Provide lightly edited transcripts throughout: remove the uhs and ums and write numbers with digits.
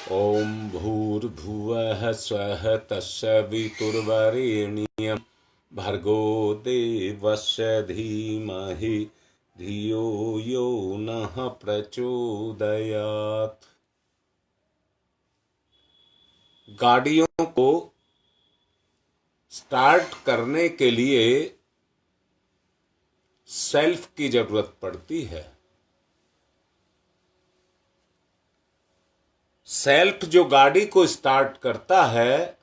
ॐ भूर्भुवः स्वः तत्सवितुर्वरेण्यं भर्गो देवस्य धीमहि धियो यो नः प्रचोदयात्। गाड़ियों को स्टार्ट करने के लिए सेल्फ की जरूरत पड़ती है। सेल्फ जो गाड़ी को स्टार्ट करता है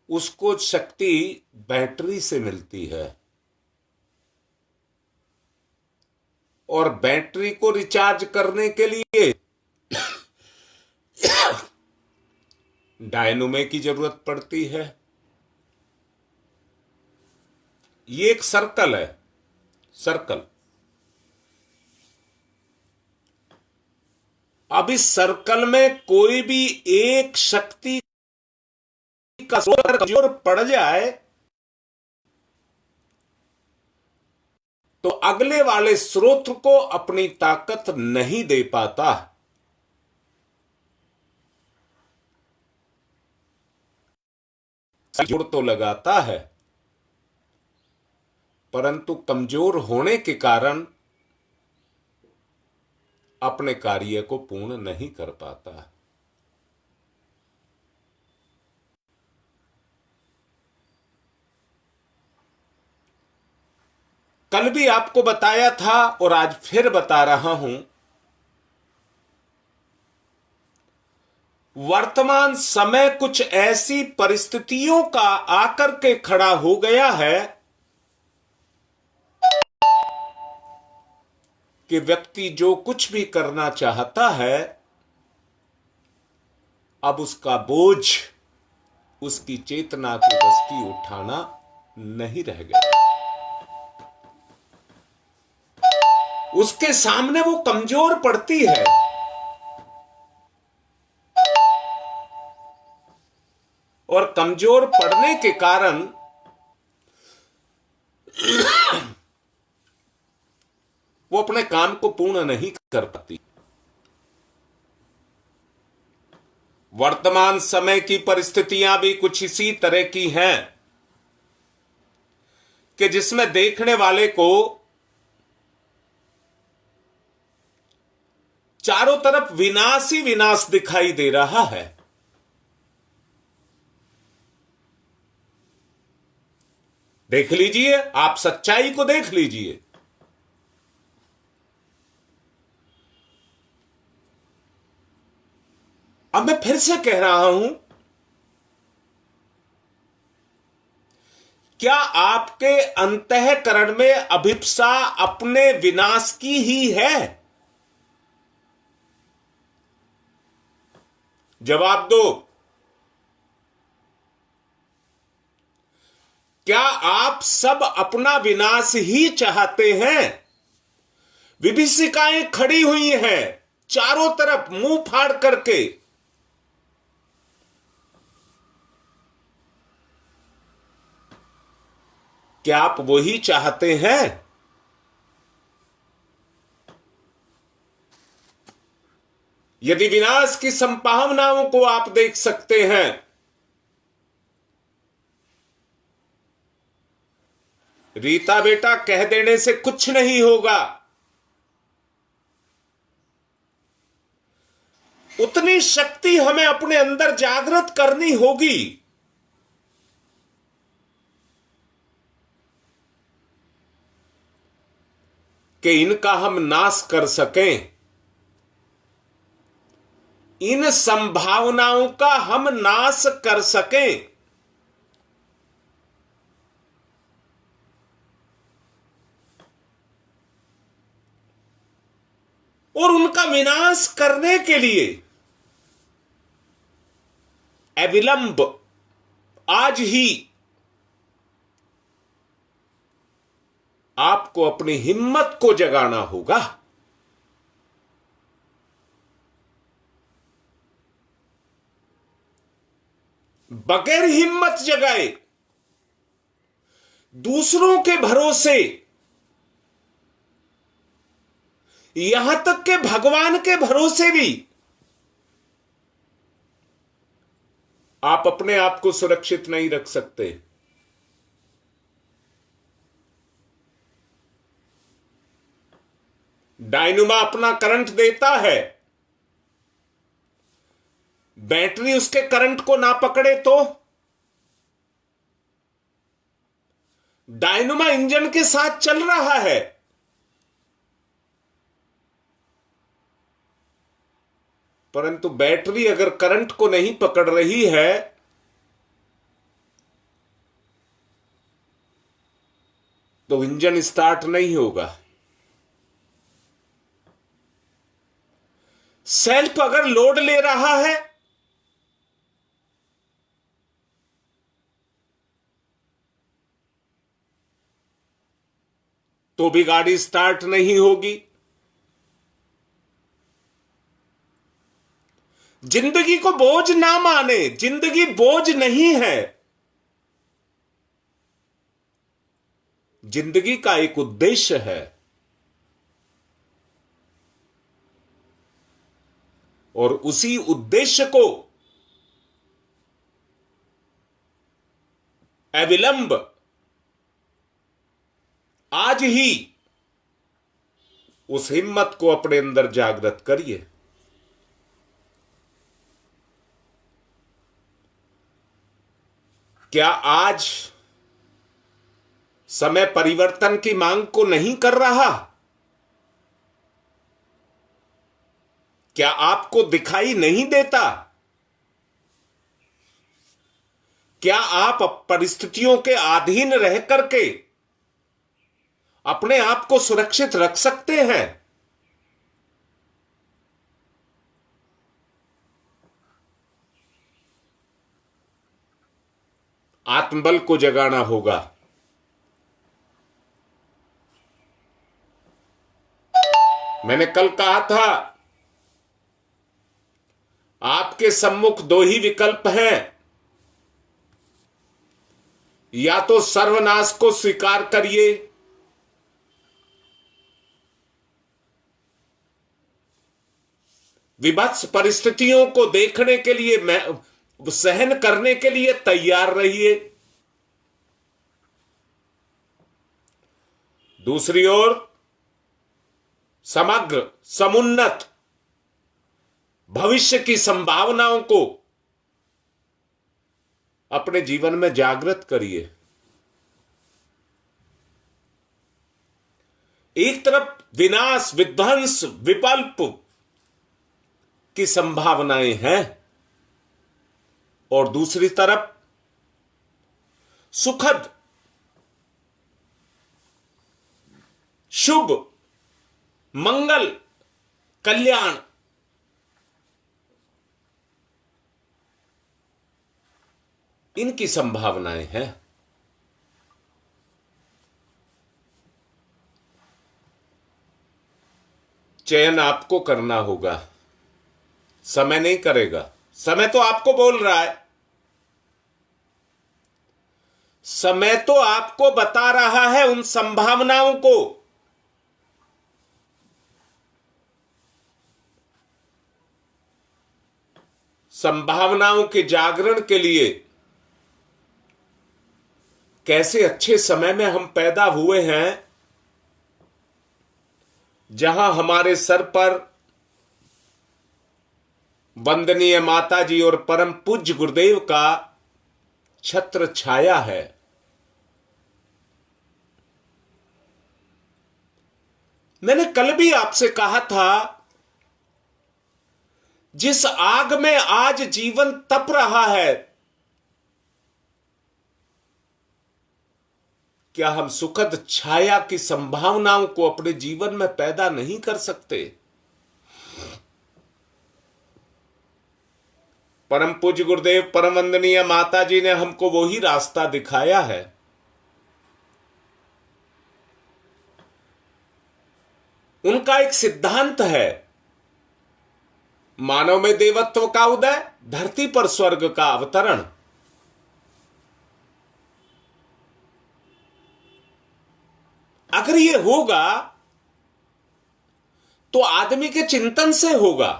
उसको शक्ति बैटरी से मिलती है और बैटरी को रिचार्ज करने के लिए डायनोमे की जरूरत पड़ती है। ये एक सर्कल है, सर्कल। अब इस सर्कल में कोई भी एक शक्ति का स्रोत कमजोर पड़ जाए तो अगले वाले स्रोत को अपनी ताकत नहीं दे पाता। जोर तो लगाता है परंतु कमजोर होने के कारण अपने कार्य को पूर्ण नहीं कर पाता। कल भी आपको बताया था और आज फिर बता रहा हूं, वर्तमान समय कुछ ऐसी परिस्थितियों का आकर के खड़ा हो गया है कि व्यक्ति जो कुछ भी करना चाहता है अब उसका बोझ उसकी चेतना के बस की उठाना नहीं रह गया। उसके सामने वो कमजोर पड़ती है। और कमजोर पड़ने के कारण वो अपने काम को पूर्ण नहीं कर पाती। वर्तमान समय की परिस्थितियां भी कुछ इसी तरह की हैं कि जिसमें देखने वाले को चारों तरफ विनाश ही विनाश दिखाई दे रहा है। देख लीजिए, आप सच्चाई को देख लीजिए। अब मैं फिर से कह रहा हूं, क्या आपके अंतःकरण में अभिप्सा अपने विनाश की ही है? जवाब दो। क्या आप सब अपना विनाश ही चाहते हैं? विभीषिकाएं खड़ी हुई हैं चारों तरफ मुंह फाड़ करके। क्या आप वही चाहते हैं? यदि विनाश की संभावनाओं को आप देख सकते हैं रीता बेटा कह देने से कुछ नहीं होगा। उतनी शक्ति हमें अपने अंदर जागृत करनी होगी कि इनका हम नाश कर सकें, इन संभावनाओं का हम नाश कर सकें। और उनका विनाश करने के लिए अविलंब आज ही आपको अपनी हिम्मत को जगाना होगा। बगैर हिम्मत जगाए दूसरों के भरोसे यहां तक कि भगवान के भरोसे भी आप अपने आप को सुरक्षित नहीं रख सकते। डायनुमा अपना करंट देता है, बैटरी उसके करंट को ना पकड़े तो डायनुमा इंजन के साथ चल रहा है, परंतु बैटरी अगर करंट को नहीं पकड़ रही है तो इंजन स्टार्ट नहीं होगा। सेल्फ अगर लोड ले रहा है तो भी गाड़ी स्टार्ट नहीं होगी। जिंदगी को बोझ ना माने, जिंदगी बोझ नहीं है। जिंदगी का एक उद्देश्य है और उसी उद्देश्य को अविलंब आज ही उस हिम्मत को अपने अंदर जागृत करिए। क्या आज समय परिवर्तन की मांग को नहीं कर रहा? क्या आपको दिखाई नहीं देता? क्या आप परिस्थितियों के अधीन रह करके अपने आप को सुरक्षित रख सकते हैं? आत्मबल को जगाना होगा। मैंने कल कहा था आपके सम्मुख दो ही विकल्प हैं, या तो सर्वनाश को स्वीकार करिए विभत्स परिस्थितियों को देखने के लिए सहन करने के लिए तैयार रहिए। दूसरी ओर समग्र समुन्नत भविष्य की संभावनाओं को अपने जीवन में जागृत करिए। एक तरफ विनाश, विध्वंस, विपल्प की संभावनाएं हैं और दूसरी तरफ सुखद, शुभ, मंगल, कल्याण, इनकी संभावनाएं हैं। चयन आपको करना होगा, समय नहीं करेगा। समय तो आपको बोल रहा है, समय तो आपको बता रहा है उन संभावनाओं को। संभावनाओं के जागरण के लिए कैसे अच्छे समय में हम पैदा हुए हैं, जहां हमारे सर पर वंदनीय माता जी और परम पूज्य गुरुदेव का छत्र छाया है। मैंने कल भी आपसे कहा था, जिस आग में आज जीवन तप रहा है, क्या हम सुखद छाया की संभावनाओं को अपने जीवन में पैदा नहीं कर सकते? परम पूज्य गुरुदेव, परम वंदनीय माता जी ने हमको वही रास्ता दिखाया है। उनका एक सिद्धांत है, मानव में देवत्व का उदय, धरती पर स्वर्ग का अवतरण। अगर ये होगा तो आदमी के चिंतन से होगा।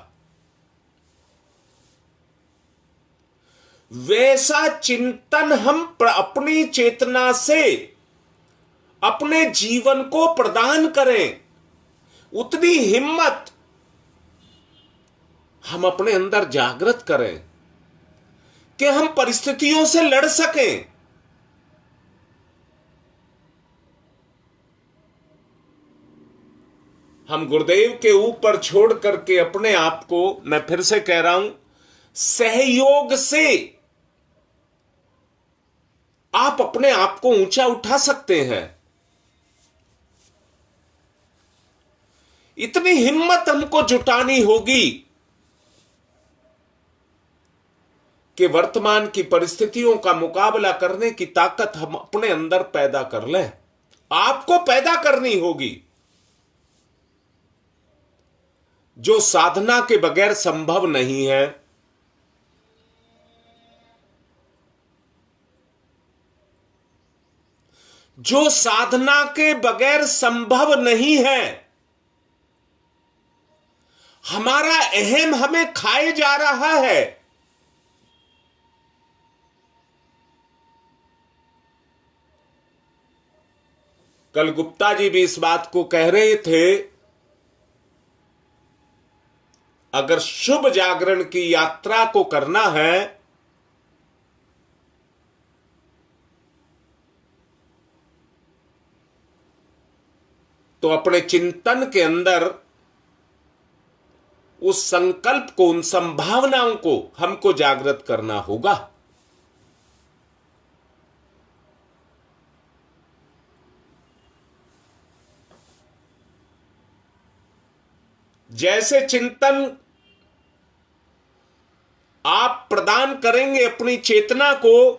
वैसा चिंतन हम अपनी चेतना से अपने जीवन को प्रदान करें, उतनी हिम्मत हम अपने अंदर जागृत करें कि हम परिस्थितियों से लड़ सकें। हम गुरुदेव के ऊपर छोड़ करके अपने आप को, मैं फिर से कह रहा हूं, सहयोग से आप अपने आप को ऊंचा उठा सकते हैं। इतनी हिम्मत हमको जुटानी होगी कि वर्तमान की परिस्थितियों का मुकाबला करने की ताकत हम अपने अंदर पैदा कर लें। आपको पैदा करनी होगी, जो साधना के बगैर संभव नहीं है। जो साधना के बगैर संभव नहीं है। हमारा अहम हमें खाए जा रहा है। कल गुप्ता जी भी इस बात को कह रहे थे, अगर शुभ जागरण की यात्रा को करना है तो अपने चिंतन के अंदर उस संकल्प को, उन संभावनाओं को हमको जागृत करना होगा। जैसे चिंतन आप प्रदान करेंगे अपनी चेतना को,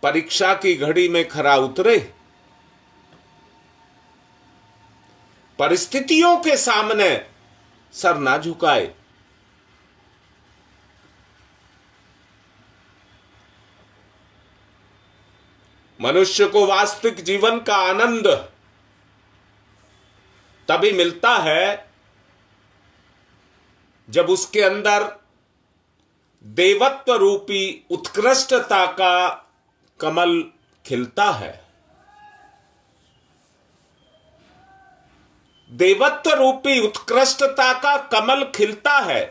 परीक्षा की घड़ी में खरा उतरे, परिस्थितियों के सामने सर ना झुकाए। मनुष्य को वास्तविक जीवन का आनंद तभी मिलता है जब उसके अंदर देवत्व रूपी उत्कृष्टता का कमल खिलता है। देवत्व रूपी उत्कृष्टता का कमल खिलता है।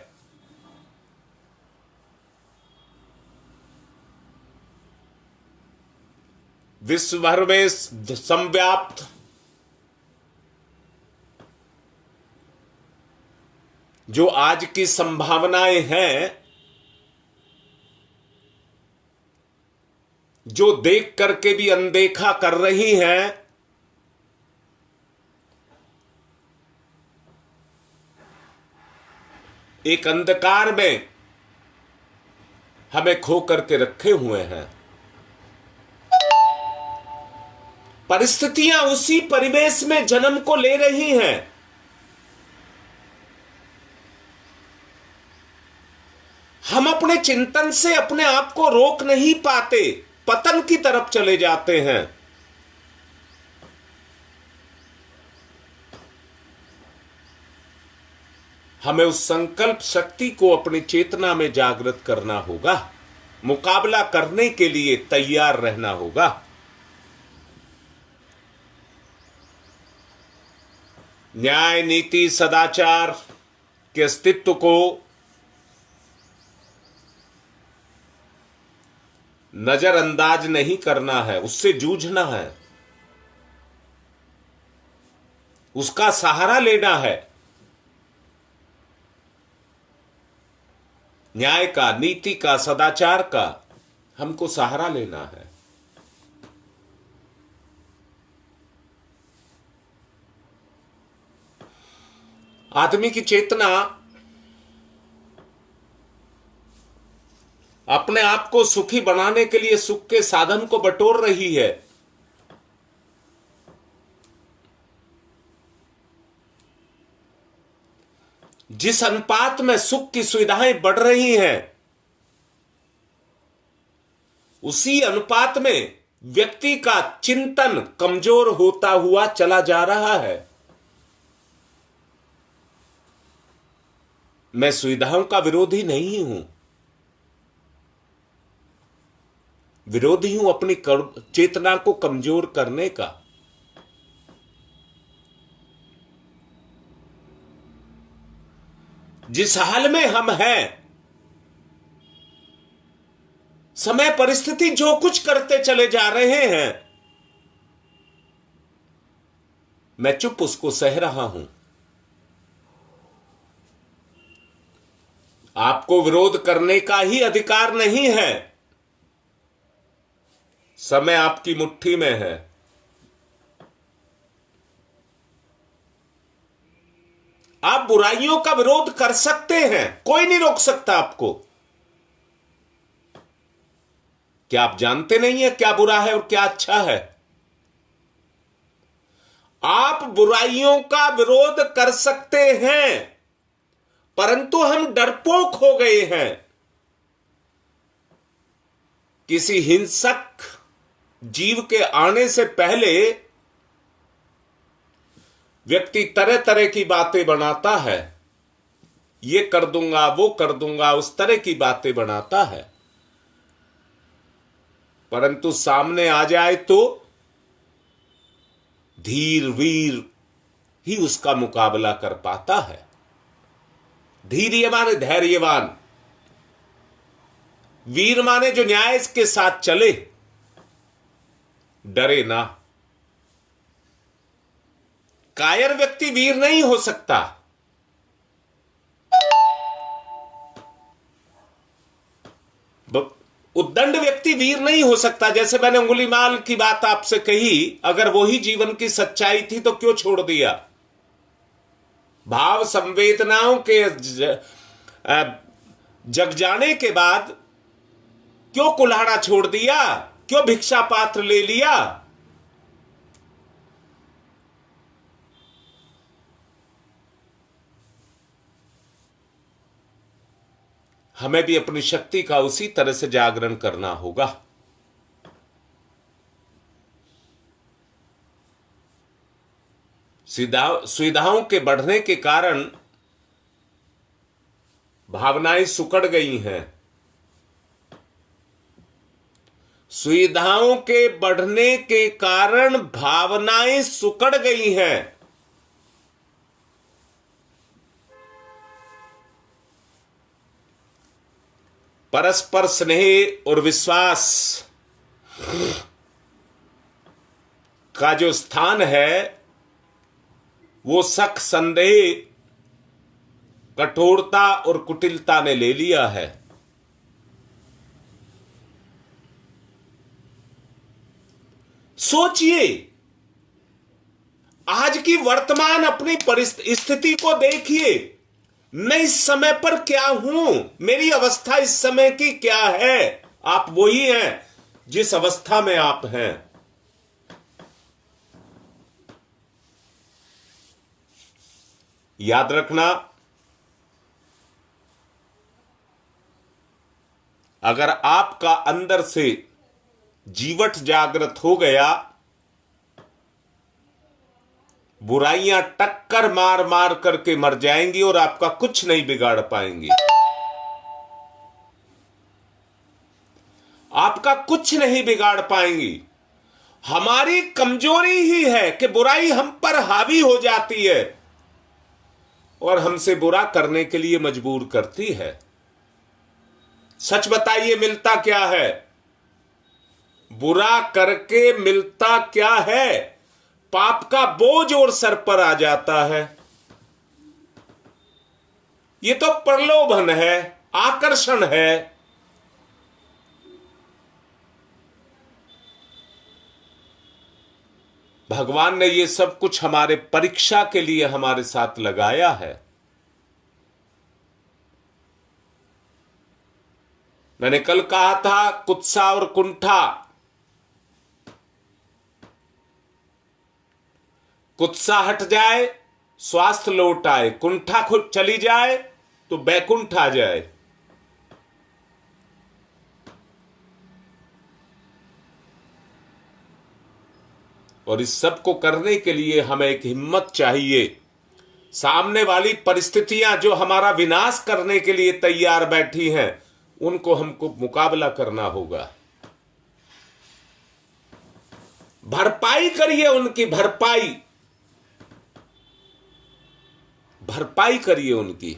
विश्व भर में संव्याप्त जो आज की संभावनाएं हैं, जो देख करके भी अनदेखा कर रही हैं, एक अंधकार में हमें खो करके रखे हुए हैं। परिस्थितियां उसी परिवेश में जन्म को ले रही हैं। हम अपने चिंतन से अपने आप को रोक नहीं पाते, पतन की तरफ चले जाते हैं। हमें उस संकल्प शक्ति को अपनी चेतना में जागृत करना होगा, मुकाबला करने के लिए तैयार रहना होगा। न्याय, नीति, सदाचार के अस्तित्व को नजरअंदाज नहीं करना है, उससे जूझना है, उसका सहारा लेना है। न्याय का, नीति का, सदाचार का हमको सहारा लेना है। आदमी की चेतना अपने आप को सुखी बनाने के लिए सुख के साधन को बटोर रही है। जिस अनुपात में सुख की सुविधाएं बढ़ रही हैं, उसी अनुपात में व्यक्ति का चिंतन कमजोर होता हुआ चला जा रहा है। मैं सुविधाओं का विरोधी नहीं हूं, विरोधी हूं अपनी चेतना को कमजोर करने का। जिस हाल में हम हैं, समय परिस्थिति जो कुछ करते चले जा रहे हैं, मैं चुप उसको सह रहा हूं। आपको विरोध करने का ही अधिकार नहीं है। समय आपकी मुट्ठी में है। आप बुराइयों का विरोध कर सकते हैं, कोई नहीं रोक सकता आपको। क्या आप जानते नहीं है क्या बुरा है और क्या अच्छा है? आप बुराइयों का विरोध कर सकते हैं, परंतु हम डरपोक हो गए हैं। किसी हिंसक जीव के आने से पहले व्यक्ति तरह तरह की बातें बनाता है। ये कर दूंगा, वो कर दूंगा, उस तरह की बातें बनाता है, परंतु सामने आ जाए तो धीर वीर ही उसका मुकाबला कर पाता है। धीर्य माने धैर्यवान, वीर माने जो न्याय के साथ चले, डरे ना। कायर व्यक्ति वीर नहीं हो सकता। उद्दंड व्यक्ति वीर नहीं हो सकता। जैसे मैंने अंगुलीमाल की बात आपसे कही, अगर वही जीवन की सच्चाई थी तो क्यों छोड़ दिया? भाव संवेदनाओं के जग जाने के बाद क्यों कुल्हाड़ा छोड़ दिया? क्यों भिक्षा पात्र ले लिया? हमें भी अपनी शक्ति का उसी तरह से जागरण करना होगा। सुविधाओं के बढ़ने के कारण भावनाएं सुकड़ गई हैं। सुविधाओं के बढ़ने के कारण भावनाएं सुकड़ गई हैं। परस्पर स्नेह और विश्वास का जो स्थान है, वो शक, संदेह, कठोरता और कुटिलता ने ले लिया है। सोचिए, आज की वर्तमान अपनी परिस्थिति को देखिए। मैं इस समय पर क्या हूं? मेरी अवस्था इस समय की क्या है? आप वही हैं जिस अवस्था में आप हैं। याद रखना, अगर आपका अंदर से जीवट जागृत हो गया, बुराइयां टक्कर मार मार करके मर जाएंगी और आपका कुछ नहीं बिगाड़ पाएंगी। आपका कुछ नहीं बिगाड़ पाएंगी। हमारी कमजोरी ही है कि बुराई हम पर हावी हो जाती है और हमसे बुरा करने के लिए मजबूर करती है। सच बताइए, मिलता क्या है? बुरा करके मिलता क्या है? पाप का बोझ और सर पर आ जाता है। ये तो प्रलोभन है, आकर्षण है। भगवान ने ये सब कुछ हमारे परीक्षा के लिए हमारे साथ लगाया है। मैंने कल कहा था, कुत्सा और कुंठा। कुत्सा हट जाए, स्वास्थ्य लौट आए। कुंठा खुद चली जाए तो बैकुंठ आ जाए। और इस सब को करने के लिए हमें एक हिम्मत चाहिए। सामने वाली परिस्थितियां जो हमारा विनाश करने के लिए तैयार बैठी हैं, उनको हमको मुकाबला करना होगा। भरपाई करिए, उनकी भरपाई करिए उनकी।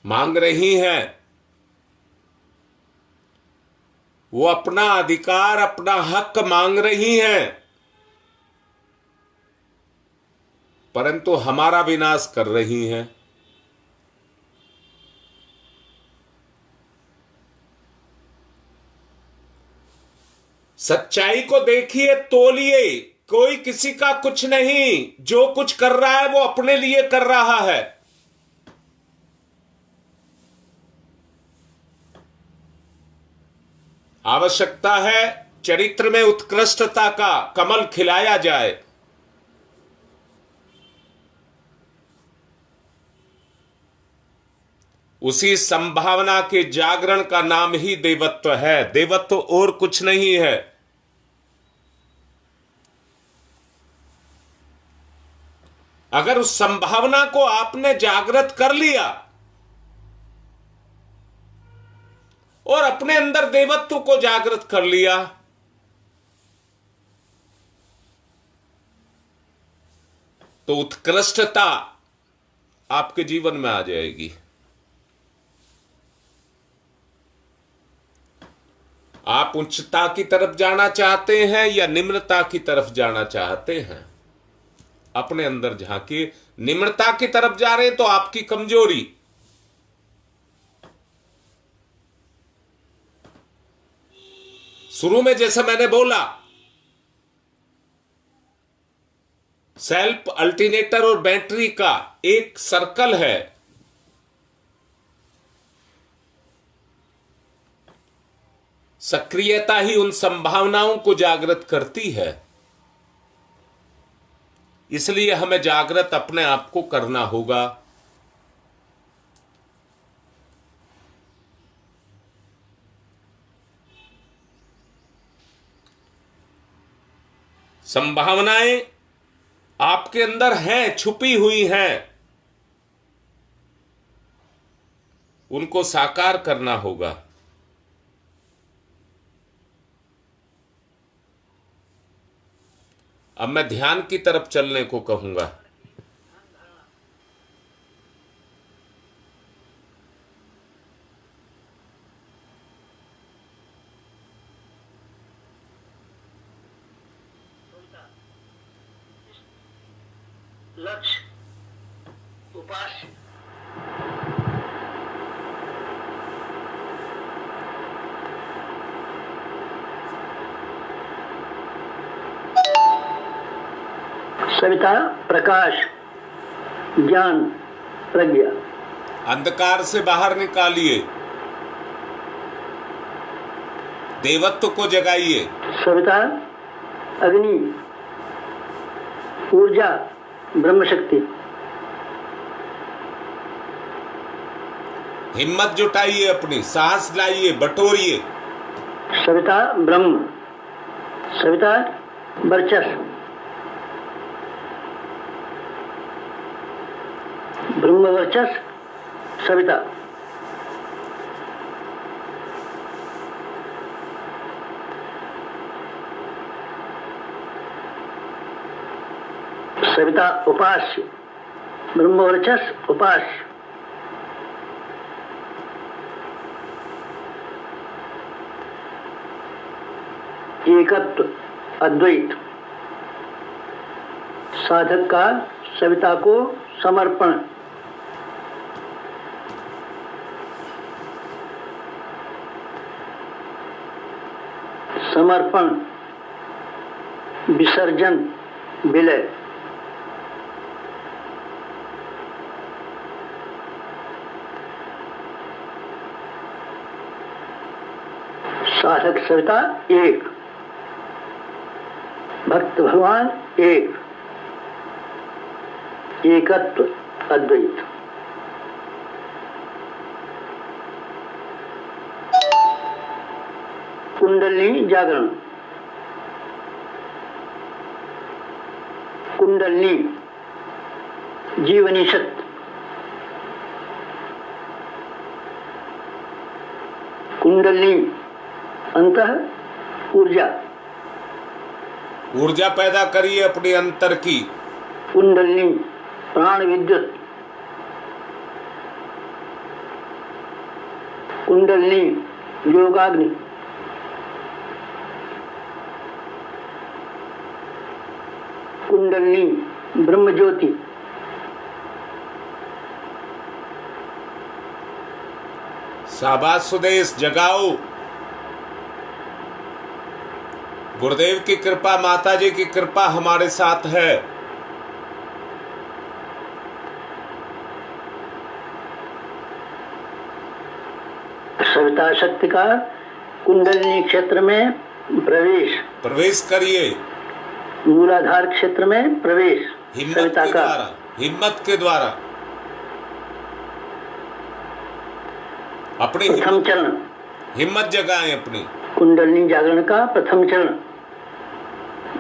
मांग रही हैं, वो अपना अधिकार, अपना हक मांग रही हैं, परंतु हमारा विनाश कर रही हैं। सच्चाई को देखिए, तोलिए, कोई किसी का कुछ नहीं। जो कुछ कर रहा है वो अपने लिए कर रहा है। आवश्यकता है चरित्र में उत्कृष्टता का कमल खिलाया जाए। उसी संभावना के जागरण का नाम ही देवत्व है। देवत्व और कुछ नहीं है। अगर उस संभावना को आपने जागृत कर लिया और अपने अंदर देवत्व को जागृत कर लिया, तो उत्कृष्टता आपके जीवन में आ जाएगी। आप उच्चता की तरफ जाना चाहते हैं या निम्नता की तरफ जाना चाहते हैं? अपने अंदर झांकिए। निम्नता की तरफ जा रहे हैं तो आपकी कमजोरी, शुरू में जैसा मैंने बोला, सेल्फ, अल्टरनेटर और बैटरी का एक सर्कल है। सक्रियता ही उन संभावनाओं को जागृत करती है। इसलिए हमें जागृत अपने आप को करना होगा। संभावनाएं आपके अंदर हैं, छुपी हुई हैं, उनको साकार करना होगा। अब मैं ध्यान की तरफ चलने को कहूंगा। लक्ष्य, उपास्य, सविता, प्रकाश, ज्ञान, प्रज्ञा। अंधकार से बाहर निकालिए, देवत्व को जगाइए। सविता, अग्नि, ऊर्जा, ब्रह्म शक्ति। हिम्मत जुटाइए, अपनी साहस लाइए, बटोरिए। सविता, ब्रह्म। सविता, वर्चस्व। ब्रह्म वर्चस्व, सविता। सविता, उपास्य। ब्रह्म वर्चस्व, उपास्य। एकत्व, अद्वैत। साधक का सविता को समर्पण। समर्पण, विसर्जन, विलय। साधक सविता एक, भक्त भगवान एक, एकत्व, अद्वैत। कुंडलिनी जागरण। कुंडलिनी जीवनी शक्ति। कुंडलिनी अंतः ऊर्जा। ऊर्जा पैदा करिए अपने अंतर की। कुंडलिनी प्राण विद्युत। कुंडलिनी योगाग्नि। कुंडलिनी ब्रह्म ज्योति। शाबाश सुदेश, जगाओ। गुरुदेव की कृपा, माता जी की कृपा हमारे साथ है। सविता शक्ति का कुंडलिनी क्षेत्र में प्रवेश करिए। मूलाधार क्षेत्र में प्रवेश। हिम्मत के द्वारा, हिम्मत के द्वारा अपनी प्रथम चरण। हिम्मत जगाएं अपनी। कुंडलिनी जागरण का प्रथम चरण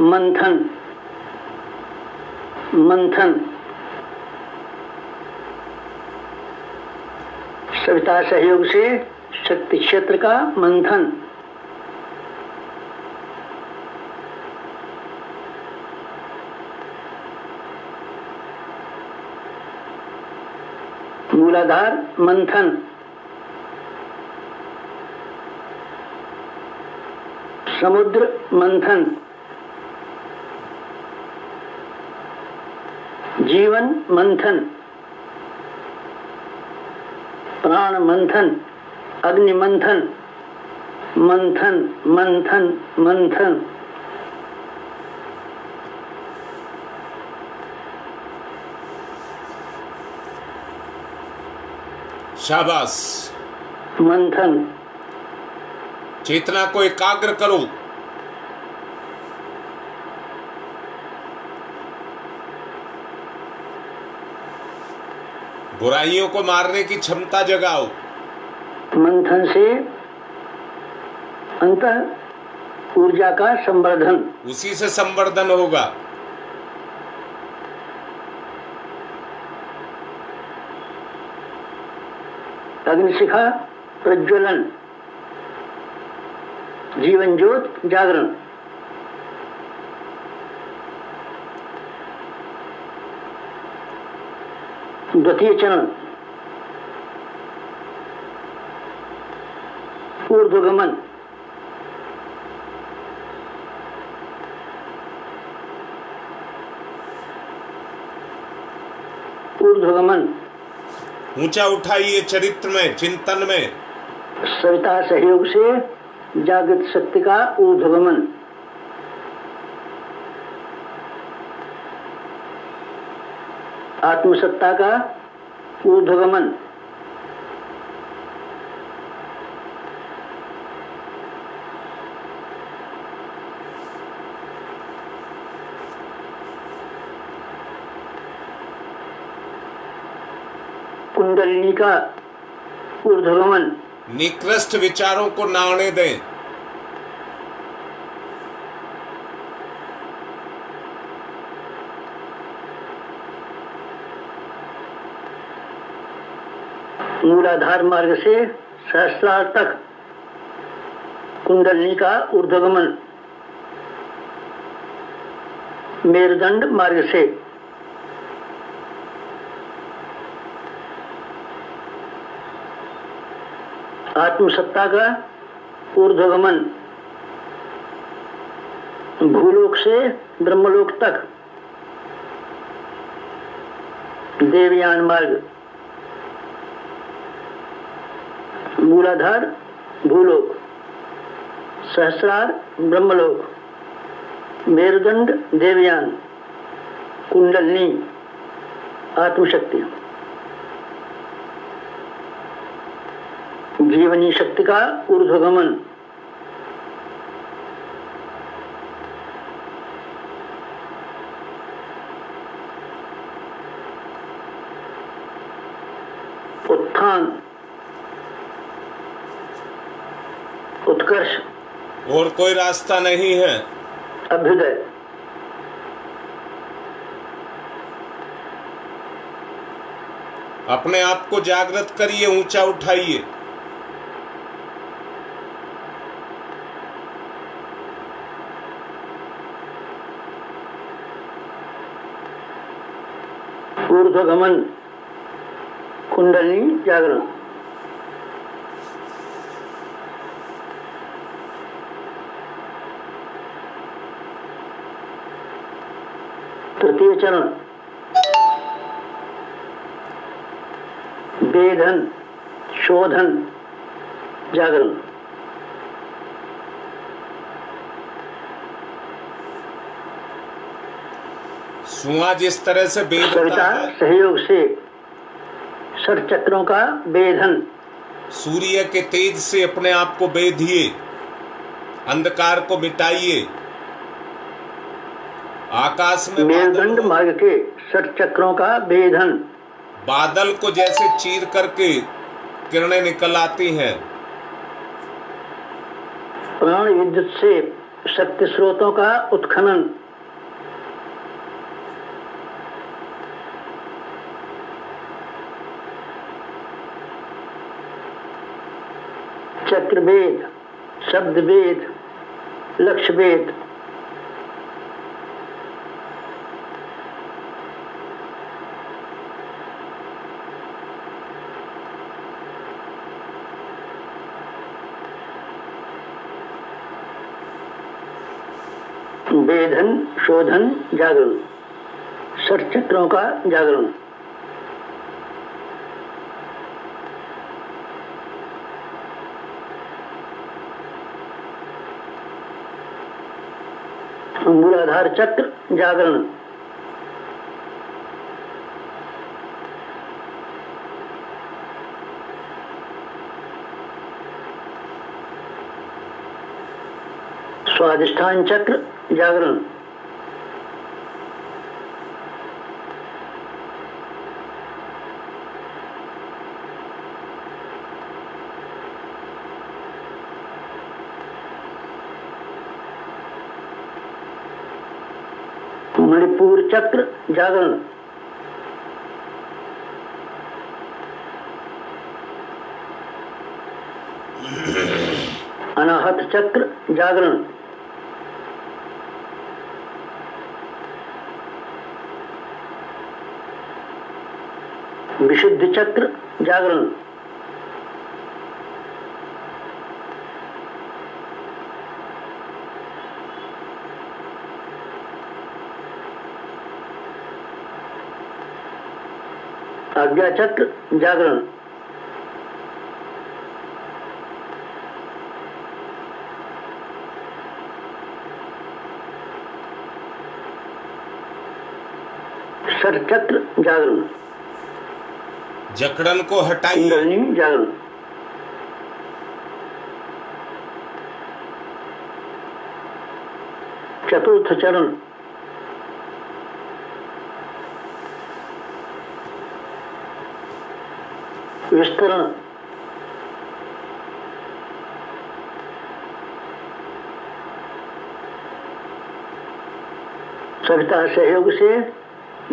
मंथन। मंथन सविता सहयोग से शक्ति क्षेत्र का मंथन। मूलाधार मंथन। समुद्र मंथन। जीवन मंथन। प्राण मंथन। अग्नि मंथन। मंथन मंथन मंथन। शाबाश। मंथन। चेतना को एकाग्र करो। बुराइयों को मारने की क्षमता जगाओ। मंथन से अंतः ऊर्जा का संवर्धन। उसी से संवर्धन होगा। अग्निशिखा प्रज्वलन। जीवन ज्योत जागरण। द्वितीय चरण ऊर्ध्वगमन। ऊर्ध्वगमन ऊंचा उठाइए चरित्र में, चिंतन में। सविता सहयोग से जागृत शक्ति का ऊर्ध्वगमन। आत्मसत्ता का ऊर्ध्वगमन। कुंडलिनी का ऊर्ध्वगमन। निकृष्ट विचारों को ना आने दें। मूलाधार मार्ग से सहस्रार तक कुंडलिनी का ऊर्ध्वगमन। मेरुदंड मार्ग से आत्मसत्ता का ऊर्ध्वगमन। भूलोक से ब्रह्मलोक तक देवयान मार्ग। मूलाधार भूलोक, सहस्रार ब्रह्मलोक, मेरुदंड देवयान, कुंडलिनी आत्मशक्ति। जीवनी शक्ति का ऊर्ध्वगमन। उत्थान, उत्कर्ष, और कोई रास्ता नहीं है। अभ्युदय। अपने आप को जागृत करिए, ऊंचा उठाइए। ऊर्ध्वगमन, कुंडलिनी जागरण। तृतीय चरण, वेधन, शोधन, जागरण। सुआ जिस तरह से बेधता सविता है, सहयोग से षट चक्रों का वेधन। सूर्य के तेज से अपने आप को बेधिए, अंधकार को मिटाइए। आकाश में मेरुदंड बादल हो, मार्ग के षट चक्रों का वेधन। बादल को जैसे चीर करके किरणें निकल आती हैं, प्राण विद्युत से शक्ति स्रोतों का उत्खनन। चक्रवेद, शब्दवेद, लक्ष्यवेद। वेधन, शोधन, जागरण। षट चक्रों का जागरण। मूलाधार चक्र जागरण। स्वादिष्ठान चक्र जागरण। मणिपुर चक्र जागरण। अनाहत चक्र जागरण। विशुद्ध चक्र जागरण। आज्ञा चक्र जागरण। षट चक्र जागरण। जकड़न को हटाइए, कुंडलिनी जागरण। चतुर्थ चरण, विस्तरण। सविता सहयोग से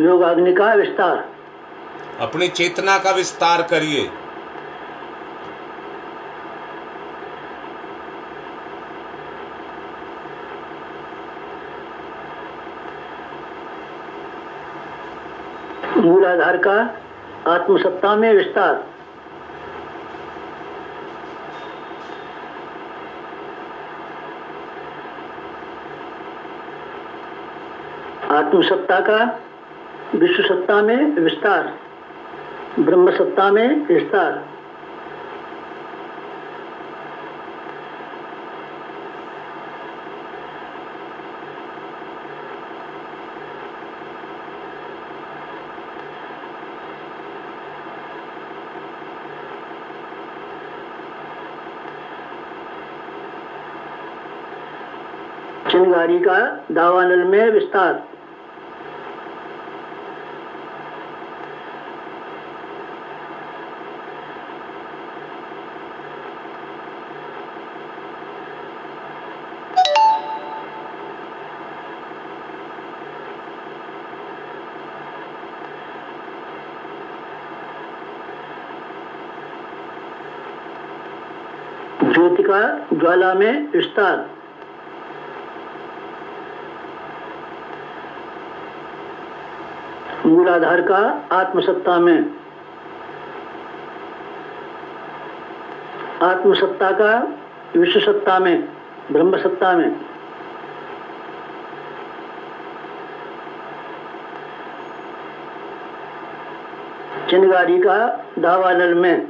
योगाग्नि का विस्तार। अपनी चेतना का विस्तार करिए। मूलाधार का आत्मसत्ता में विस्तार। आत्मसत्ता का विश्व सत्ता में विस्तार, ब्रह्म सत्ता में विस्तार। चिंगारी का दावानल में विस्तार। ज्योति का ज्वाला में विस्तार, मूलाधार का आत्मसत्ता में, आत्मसत्ता का विश्व सत्ता में, ब्रह्म सत्ता में, चिंगारी का दावानल में,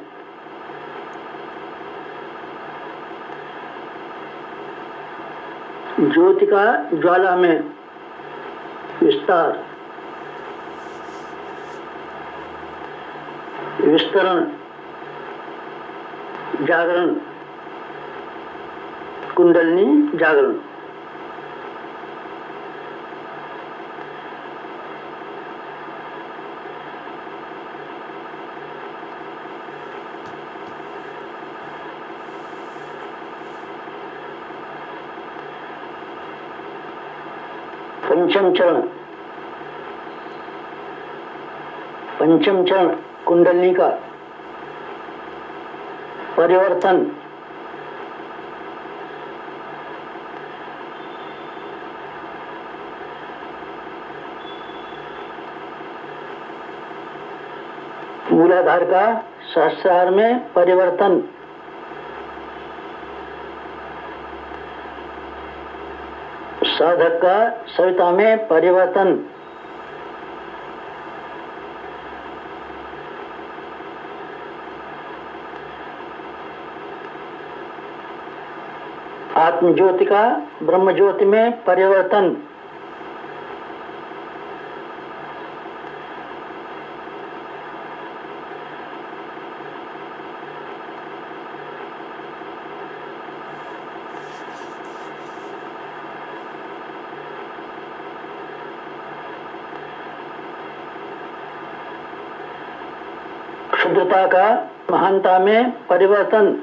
ज्योति का ज्वाला में विस्तार, विस्तरण, जागरण, कुंडलिनी जागरण। पंचम चरण, पंचम चरण कुंडलिनी का परिवर्तन, मूलाधार का सहस्रार में परिवर्तन, साधक का सविता में परिवर्तन, आत्म ज्योति का ब्रह्म ज्योति में परिवर्तन, क्षुद्रता का महानता में परिवर्तन,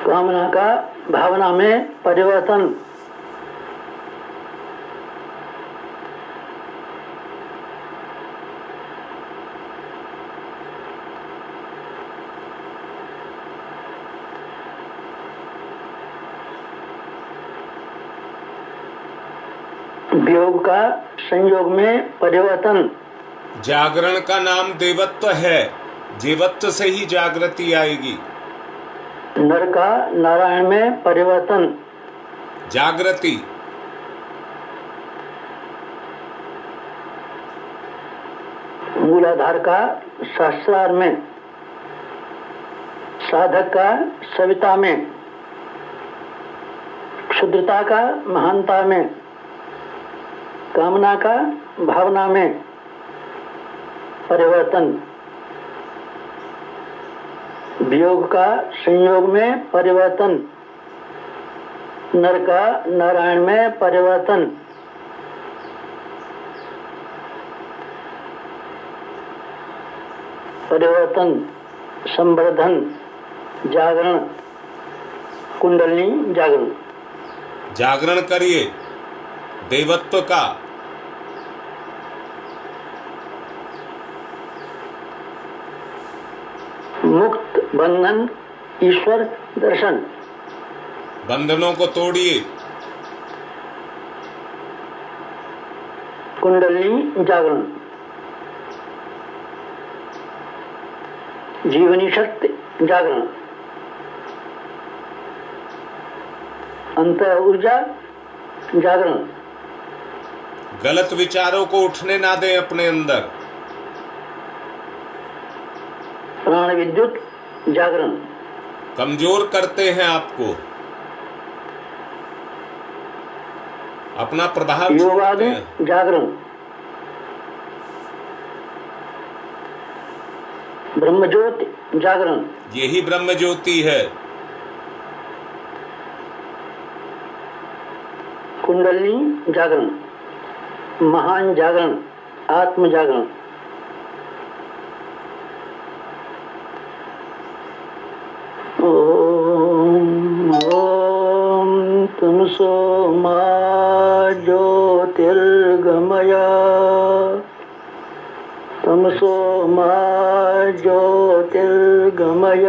कामना का भावना में परिवर्तन, वियोग का संयोग में परिवर्तन। जागरण का नाम देवत्व है, जीवत्व से ही जागृति आएगी। नर का नारायण में परिवर्तन, जागृति। मूलाधार का सहस्रार में, साधक का सविता में, क्षुद्रता का महानता में, कामना का भावना में परिवर्तन, वियोग का संयोग में परिवर्तन, नर का नारायण में परिवर्तन, परिवर्तन, संवर्धन, जागरण, कुंडलिनी जागरण। जागरण करिए देवत्व का। मुक्त बंधन ईश्वर दर्शन, बंधनों को तोड़िए। कुंडलिनी जागरण, जीवनी शक्ति जागरण, अंतर ऊर्जा जागरण, गलत विचारों को उठने ना दें अपने अंदर। प्राण विद्युत जागरण, कमजोर करते हैं आपको, अपना प्रभाव छोड़ते हैं। जागरण, ब्रह्म ज्योति जागरण, यही ब्रह्म ज्योति है। कुंडलिनी जागरण, महान जागरण, आत्म जागरण। ओम ओम तमसो मा ज्योतिर्गमय तमसो मा ज्योतिर्गमय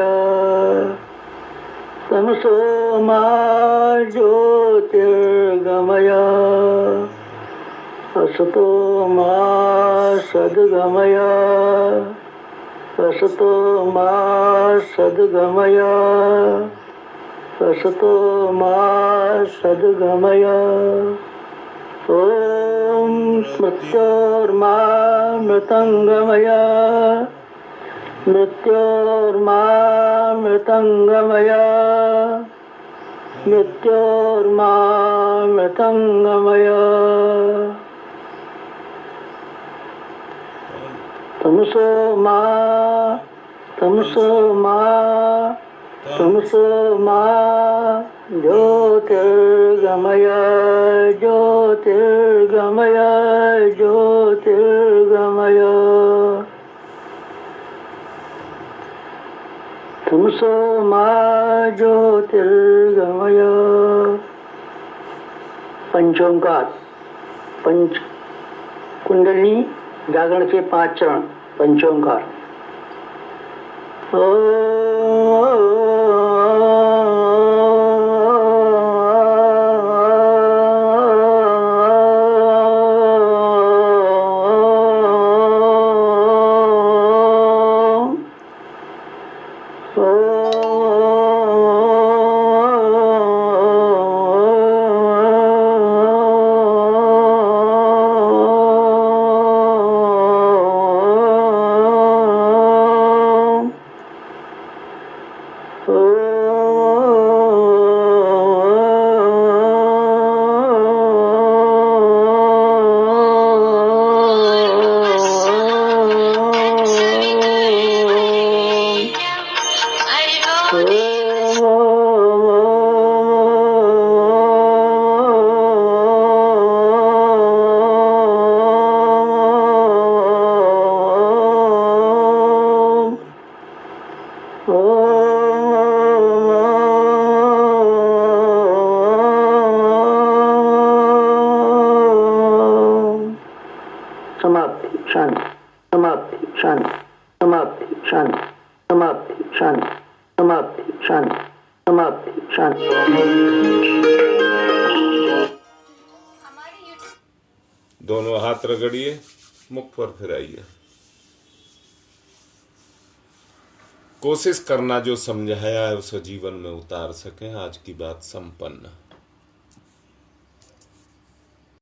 तमसो मा ज्योतिर्गमय असतो मा सद्गमय असतो मा सद्गमय असतो मा सद्गमय ॐ मृत्योर्मा मृतङ्गमय मृत्योर्मा मृतङ्गमय मृत्योर्मा मृतङ्गमय तमसो मा तमसो मा तमसो मा ज्योतिर्गमय ज्योतिर्गमय ज्योतिर्गमय तमसो मा ज्योतिर्गमय पंचोंकार पंच कुंडली जागरण के 5 चरण पंचोंकार समाप्ति शांति समाप्ति शांति समाप्ति शांति समाप्ति शांति समाप्ति शांति समाप्ति शांति। दोनों हाथ रगड़िए, मुख पर फिराइए। कोशिश करना जो समझाया है उसे जीवन में उतार सकें। आज की बात संपन्न।